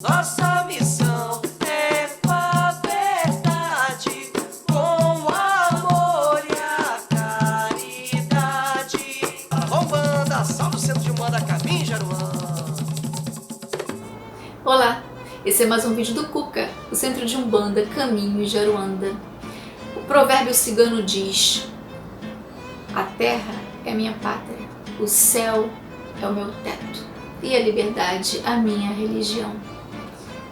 Nossa missão é com a verdade, com o amor e a caridade. Rombanda, salve o centro de Umbanda, caminho Jaruã. Olá, esse é mais um vídeo do Cuca, o Centro de Umbanda, Caminho Jaruanda. O provérbio cigano diz: a terra é minha pátria, o céu é o meu teto e a liberdade a minha religião.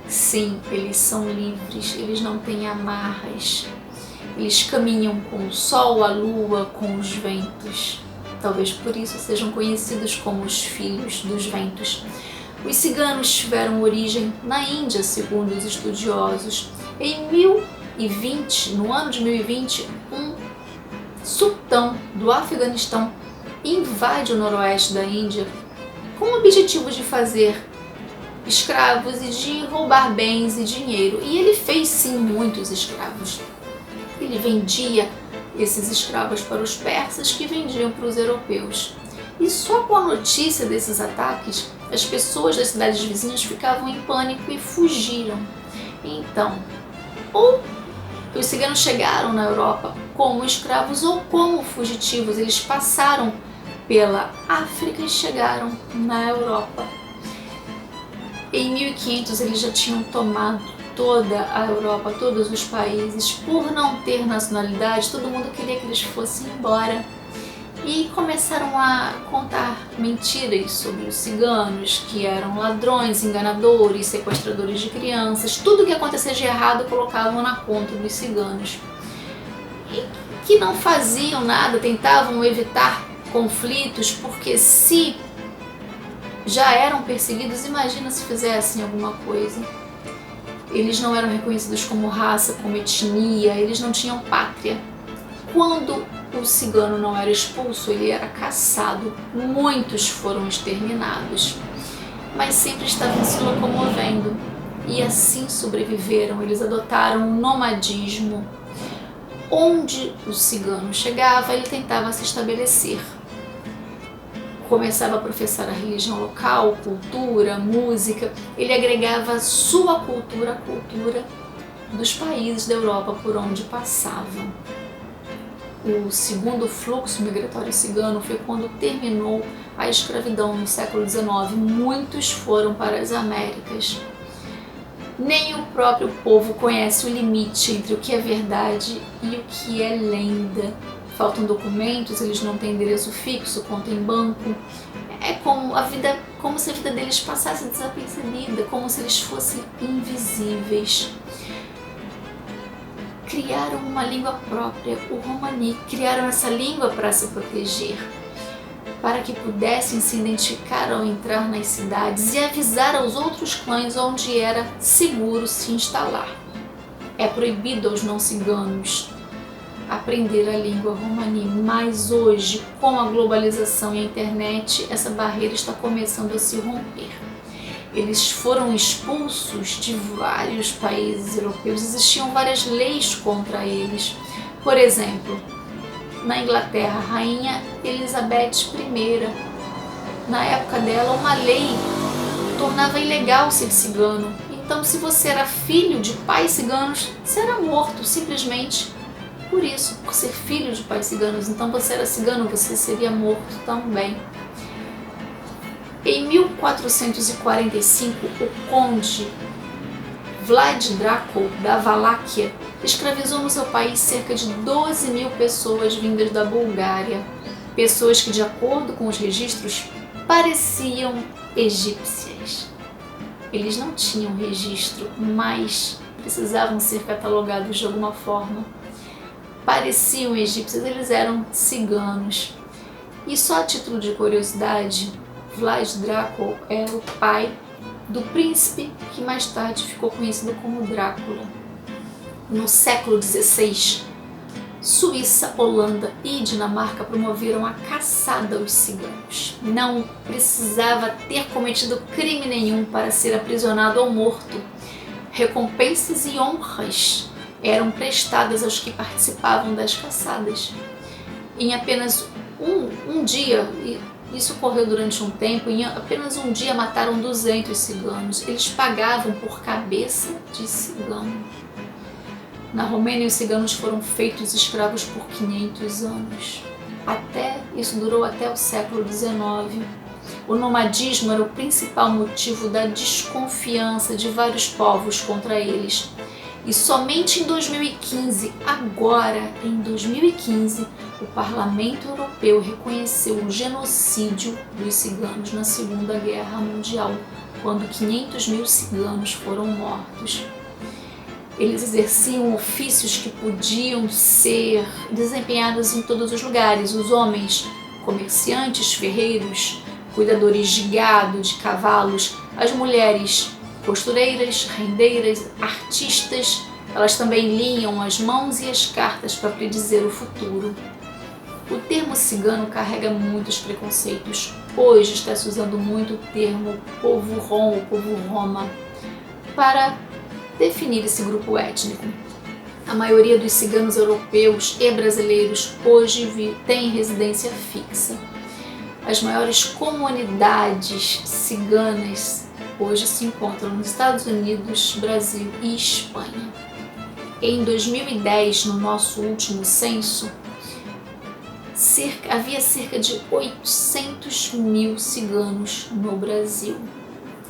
Sim, eles são livres, eles não têm amarras, eles caminham com o sol, a lua, com os ventos. Talvez por isso sejam conhecidos como os filhos dos ventos. Os ciganos tiveram origem na Índia, segundo os estudiosos. Em 1020, no ano de 1020, um sultão do Afeganistão invade o noroeste da Índia com o objetivo de fazer escravos e de roubar bens e dinheiro. E ele fez sim muitos escravos. Ele vendia esses escravos para os persas, que vendiam para os europeus. E só com a notícia desses ataques, as pessoas das cidades vizinhas ficavam em pânico e fugiram. Então, ou os ciganos chegaram na Europa como escravos ou como fugitivos. Eles passaram pela África e chegaram na Europa. Em 1500 eles já tinham tomado toda a Europa, todos os países. Por não ter nacionalidade, todo mundo queria que eles fossem embora. E começaram a contar mentiras sobre os ciganos, que eram ladrões, enganadores, sequestradores de crianças. Tudo que acontecia de errado colocavam na conta dos ciganos. E que não faziam nada, tentavam evitar conflitos, porque se já eram perseguidos, imagina se fizessem alguma coisa. Eles não eram reconhecidos como raça, como etnia, eles não tinham pátria. Quando o cigano não era expulso, ele era caçado. Muitos foram exterminados, mas sempre estavam se locomovendo e assim sobreviveram. Eles adotaram o nomadismo. Onde o cigano chegava, ele tentava se estabelecer. Começava a professar a religião local, cultura, música. Ele agregava sua cultura à cultura dos países da Europa por onde passavam. O segundo fluxo migratório cigano foi quando terminou a escravidão no século XIX. Muitos foram para as Américas. Nem o próprio povo conhece o limite entre o que é verdade e o que é lenda. Faltam documentos, eles não têm endereço fixo, conta em banco. É como se a vida deles passasse desapercebida, como se eles fossem invisíveis. Criaram uma língua própria, o romani. Criaram essa língua para se proteger, para que pudessem se identificar ao entrar nas cidades e avisar aos outros clãs onde era seguro se instalar. É proibido aos não ciganos aprender a língua romani, mas hoje, com a globalização e a internet, essa barreira está começando a se romper. Eles foram expulsos de vários países europeus, existiam várias leis contra eles. Por exemplo, na Inglaterra, a rainha Elizabeth I, na época dela, uma lei tornava ilegal ser cigano. Então, se você era filho de pais ciganos, você era morto, simplesmente por isso, por ser filho de pais ciganos. Então, você era cigano, você seria morto também. Em 1445, o conde Vlad Dracul, da Valáquia, escravizou no seu país cerca de 12 mil pessoas vindas da Bulgária. Pessoas que, de acordo com os registros, pareciam egípcias. Eles não tinham registro, mas precisavam ser catalogados de alguma forma. Pareciam egípcios, eles eram ciganos. E só a título de curiosidade, Vlad Dracul era o pai do príncipe que mais tarde ficou conhecido como Drácula. No século XVI, Suíça, Holanda e Dinamarca promoveram a caçada aos ciganos. Não precisava ter cometido crime nenhum para ser aprisionado ou morto. Recompensas e honras eram prestadas aos que participavam das caçadas. Em apenas um dia, Isso ocorreu durante um tempo, em apenas um dia mataram 200 ciganos. Eles pagavam por cabeça de cigano. Na Romênia, os ciganos foram feitos escravos por 500 anos. Isso durou até o século XIX. O nomadismo era o principal motivo da desconfiança de vários povos contra eles. E somente em 2015, agora em 2015, o Parlamento Europeu reconheceu o genocídio dos ciganos na Segunda Guerra Mundial, quando 500 mil ciganos foram mortos. Eles exerciam ofícios que podiam ser desempenhados em todos os lugares. Os homens, comerciantes, ferreiros, cuidadores de gado, de cavalos. As mulheres, costureiras, rendeiras, artistas. Elas também liam as mãos e as cartas para predizer o futuro. O termo cigano carrega muitos preconceitos. Hoje está se usando muito o termo povo rom ou povo roma para definir esse grupo étnico. A maioria dos ciganos europeus e brasileiros hoje tem residência fixa. As maiores comunidades ciganas hoje se encontram nos Estados Unidos, Brasil e Espanha. Em 2010, no nosso último censo, havia cerca de 800 mil ciganos no Brasil.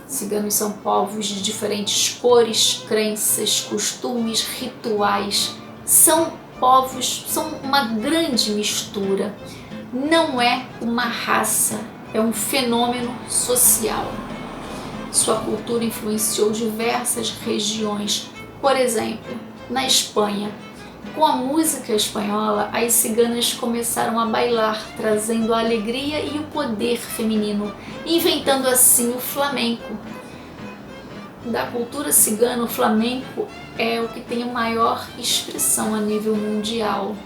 Ciganos são povos de diferentes cores, crenças, costumes, rituais. São uma grande mistura. Não é uma raça, é um fenômeno social. Sua cultura influenciou diversas regiões. Por exemplo, na Espanha, com a música espanhola, as ciganas começaram a bailar, trazendo a alegria e o poder feminino, inventando assim o flamenco. Da cultura cigana, o flamenco é o que tem a maior expressão a nível mundial.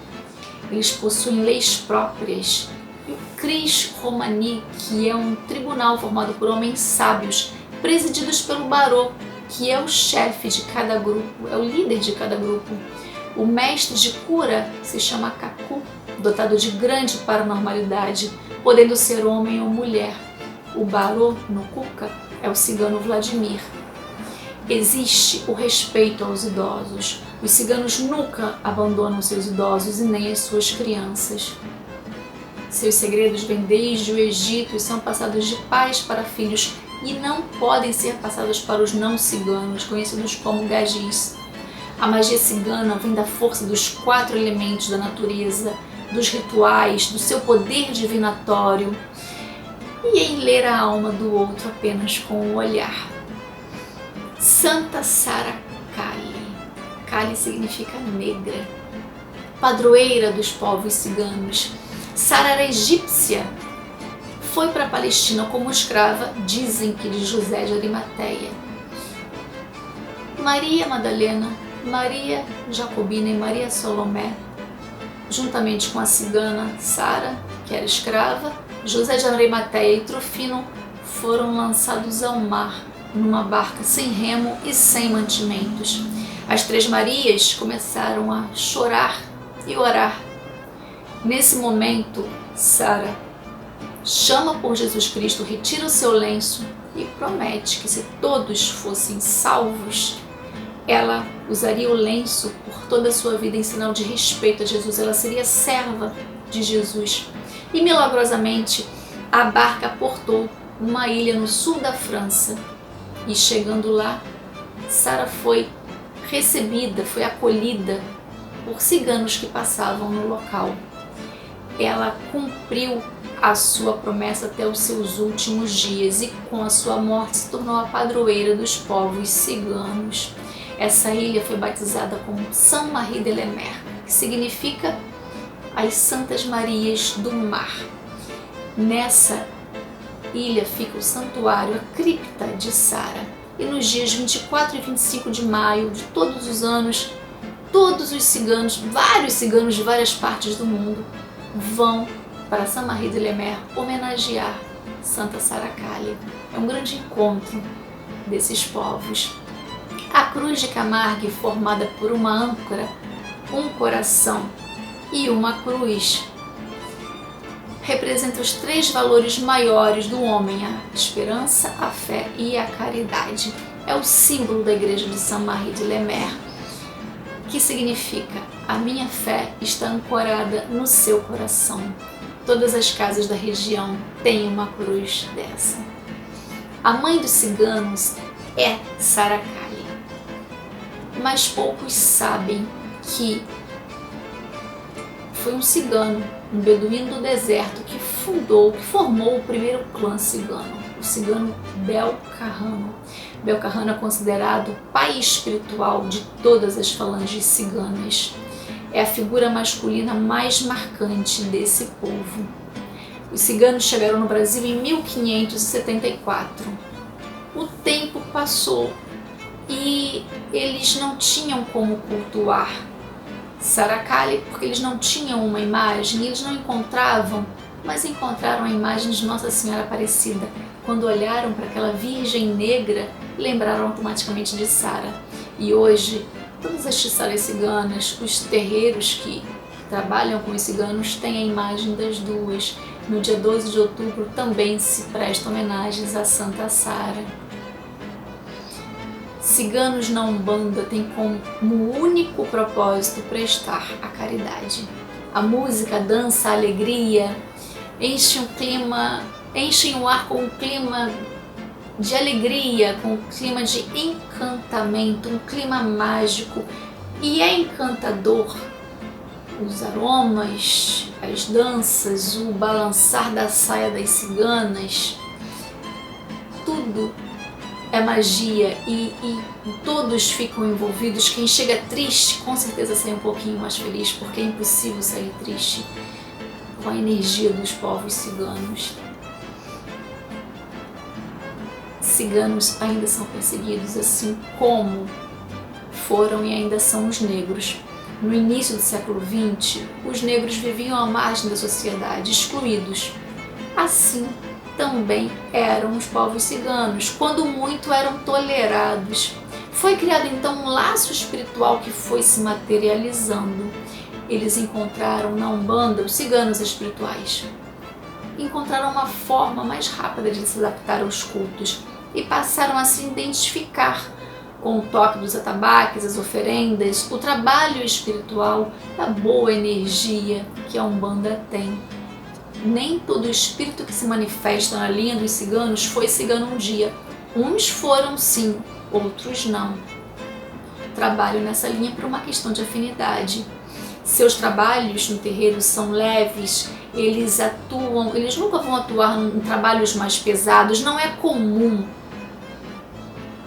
Eles possuem leis próprias. E o Cris Romani, que é um tribunal formado por homens sábios, presididos pelo barô, que é o chefe de cada grupo, é o líder de cada grupo. O mestre de cura se chama Kaku, dotado de grande paranormalidade, podendo ser homem ou mulher. O barô, no Kuka, é o cigano Vladimir. Existe o respeito aos idosos. Os ciganos nunca abandonam seus idosos e nem as suas crianças. Seus segredos vêm desde o Egito e são passados de pais para filhos e não podem ser passados para os não ciganos, conhecidos como gajis. A magia cigana vem da força dos 4 elementos da natureza, dos rituais, do seu poder divinatório e em ler a alma do outro apenas com o olhar. Santa Sara Kali. Kali significa negra, padroeira dos povos ciganos. Sara era egípcia. Foi para a Palestina como escrava, dizem que de José de Arimateia. Maria Madalena, Maria Jacobina e Maria Salomé, juntamente com a cigana Sara, que era escrava, José de Arimateia e Trofimo, foram lançados ao mar numa barca sem remo e sem mantimentos. As 3 Marias começaram a chorar e orar. Nesse momento, Sara chama por Jesus Cristo, retira o seu lenço e promete que se todos fossem salvos, ela usaria o lenço por toda a sua vida em sinal de respeito a Jesus. Ela seria serva de Jesus. E milagrosamente, a barca aportou numa ilha no sul da França. E chegando lá, Sara foi recebida, foi acolhida por ciganos que passavam no local. Ela cumpriu a sua promessa até os seus últimos dias e com a sua morte se tornou a padroeira dos povos ciganos. Essa ilha foi batizada como Saint-Marie-de-la-Mer, que significa as Santas Marias do Mar. Nessa ilha fica o santuário, a cripta de Sara. E nos dias 24 e 25 de maio de todos os anos, todos os ciganos, vários ciganos de várias partes do mundo, vão para Saint-Marie-de-la-Mer homenagear Santa Sara Kali. É um grande encontro desses povos. A cruz de Camargue, formada por uma âncora, um coração e uma cruz, representa os 3 valores maiores do homem: a esperança, a fé e a caridade. É o símbolo da igreja de Saint-Marie de Lemaire, que significa: a minha fé está ancorada no seu coração. Todas as casas da região têm uma cruz dessa. A mãe dos ciganos é Sara Kali, mas poucos sabem que foi um cigano, um beduíno do deserto, que formou o primeiro clã cigano, o cigano Belcarrano. Belcarrano é considerado o pai espiritual de todas as falanges ciganas. É a figura masculina mais marcante desse povo. Os ciganos chegaram no Brasil em 1574. O tempo passou e eles não tinham como cultuar Sara Kali, porque eles não tinham uma imagem, eles não encontravam, mas encontraram a imagem de Nossa Senhora Aparecida. Quando olharam para aquela Virgem Negra, lembraram automaticamente de Sara. E hoje, todas as tiçaras ciganas, os terreiros que trabalham com os ciganos, têm a imagem das duas. No dia 12 de outubro também se presta homenagens a Santa Sara. Ciganos na Umbanda têm como único propósito prestar a caridade. A música, a dança, a alegria enchem o ar com um clima de alegria, com um clima de encantamento, um clima mágico, e é encantador. Os aromas, as danças, o balançar da saia das ciganas, tudo é magia e todos ficam envolvidos. Quem chega triste com certeza sai um pouquinho mais feliz, porque é impossível sair triste com a energia dos povos ciganos. Ciganos ainda são perseguidos, assim como foram e ainda são os negros. No início do século XX, os negros viviam à margem da sociedade, excluídos. Assim também eram os povos ciganos, quando muito eram tolerados. Foi criado então um laço espiritual que foi se materializando. Eles encontraram na Umbanda, os ciganos espirituais, encontraram uma forma mais rápida de se adaptar aos cultos e passaram a se identificar com o toque dos atabaques, as oferendas, o trabalho espiritual, a boa energia que a Umbanda tem. Nem todo espírito que se manifesta na linha dos ciganos foi cigano um dia. Uns foram sim, outros não. Trabalham nessa linha por uma questão de afinidade. Seus trabalhos no terreiro são leves, eles nunca vão atuar em trabalhos mais pesados. Não é comum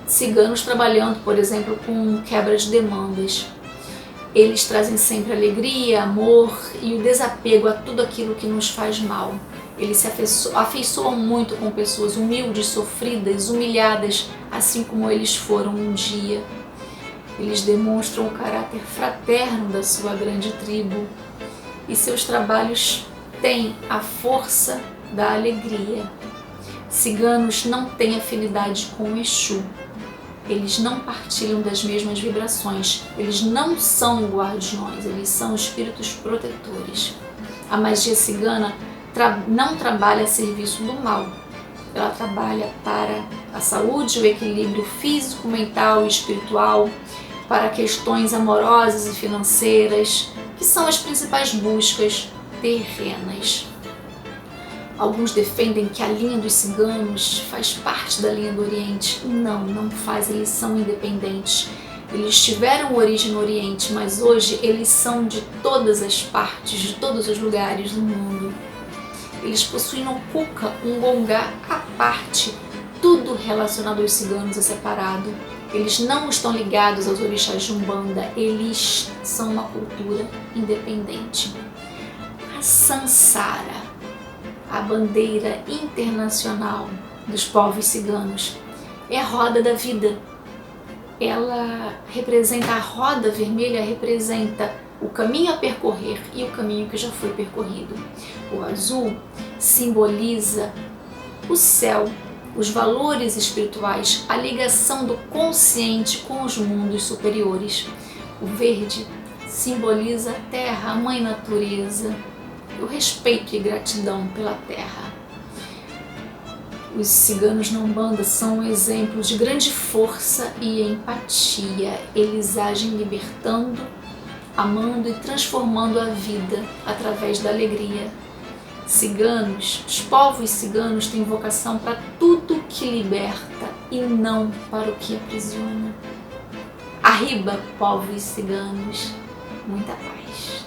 ciganos trabalhando, por exemplo, com quebra de demandas. Eles trazem sempre alegria, amor e o desapego a tudo aquilo que nos faz mal. Eles se afeiçoam muito com pessoas humildes, sofridas, humilhadas, assim como eles foram um dia. Eles demonstram o caráter fraterno da sua grande tribo e seus trabalhos têm a força da alegria. Ciganos não têm afinidade com Exu. Eles não partilham das mesmas vibrações, eles não são guardiões, eles são espíritos protetores. A magia cigana não trabalha a serviço do mal, ela trabalha para a saúde, o equilíbrio físico, mental e espiritual, para questões amorosas e financeiras, que são as principais buscas terrenas. Alguns defendem que a linha dos ciganos faz parte da linha do Oriente. Não faz, eles são independentes. Eles tiveram origem no Oriente, mas hoje eles são de todas as partes, de todos os lugares do mundo. Eles possuem no Cuca um gongá à parte. Tudo relacionado aos ciganos é separado. Eles não estão ligados aos orixás de Umbanda, eles são uma cultura independente. A Sansara, a bandeira internacional dos povos ciganos, é a roda da vida. Ela representa, a roda vermelha representa o caminho a percorrer e o caminho que já foi percorrido. O azul simboliza o céu, os valores espirituais, a ligação do consciente com os mundos superiores. O verde simboliza a terra, a mãe natureza. o respeito e gratidão pela terra. Os ciganos na Umbanda são um exemplo de grande força e empatia. Eles agem libertando, amando e transformando a vida através da alegria. Ciganos, os povos ciganos têm vocação para tudo que liberta e não para o que aprisiona. Arriba, povos ciganos, muita paz.